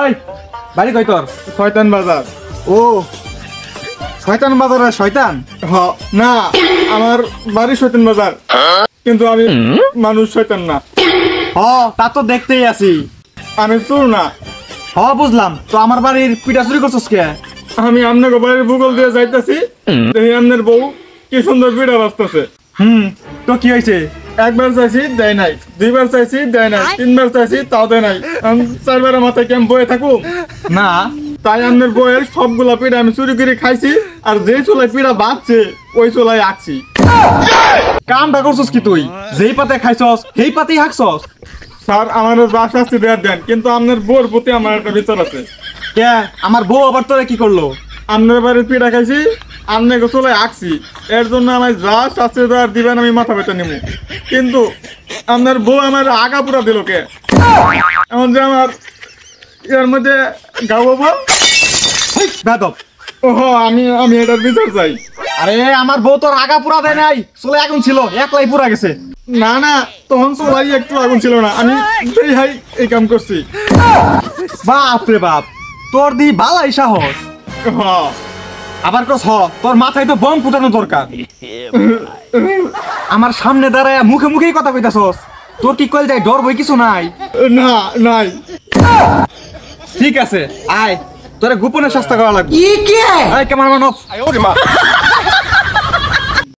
এই বাড়ি কই তোর? শয়তান বাজার। ও শয়তান বাজারে শয়তান? না, আমার বাড়ি শয়তান বাজার, কিন্তু আমি মানুষ শয়তান না। তা তো দেখতেই আছি। আমি চোর না। বুঝলাম। তো আমার বাড়ির পিঠা চুরি করছস কে? আমি আপনার বাড়ির ভূগোল দিয়ে যাইতেছি, দেখি আপনার বউ কি সুন্দর পিঠা বাজতেছে। তো কি হয়েছে? একবার চাইছি দেয় নাই, দুইবার চাইছি দেয় নাই, তিনবার চাইছি তাও দেয় নাই। আমি চারবারের মাথায় কেমন বয়ে থাকুক না তাই আপনার বউয়ের সবগুলা পিঠা আমি চুরি করে খাইছি, আর যে চুলায় পিঠা বাজছে ওই চুলায় আঁকছি। কামটা করছস কি তুই? যেই পাতে খাইছস সেই পাতেই হাঁকছস। স্যার, আমার যা শাস্তি দেওয়ার দেন, কিন্তু আপনার বউর প্রতি আমার একটা বিচার আছে। কে? আমার বউ আবার তোরে কি করলো? আপনার বাড়ির পিঠা খাইছি, আপনাকে চুলায় আঁকছি, এর জন্য আমার যা শাস্তি দেওয়ার দিবেন আমি মাথা ব্যথা নিব। কিন্তু আপনার বউ আমার আগা পুরা দিল কে? এমন যে আমার এর মধ্যে গাবো বল। বেদব। ওহো, আমি এটার বিচার চাই। আরে আমার বউ তোর আগা পুরা দেয় নাই, চলে আগুন ছিল, একলাই পুরা গেছে। না না, তখন চুলাই একটু আগুন ছিল না, আমি এই কাম করছি। বাপ রে বাপ, তোর দি বালাই সাহস। আবার কস তোর মাথায় তো বম ফুটানো দরকার। আমার সামনে দাঁড়ায় মুখে মুখেই কথা কইতাছস, তোর কি কইল যায়? ডর বই কিছু নাই? না, নাই। ঠিক আছে, আয় তোরে গোপনে শাস্তি করা লাগবে। আয় ক্যামেরাম্যান অফ।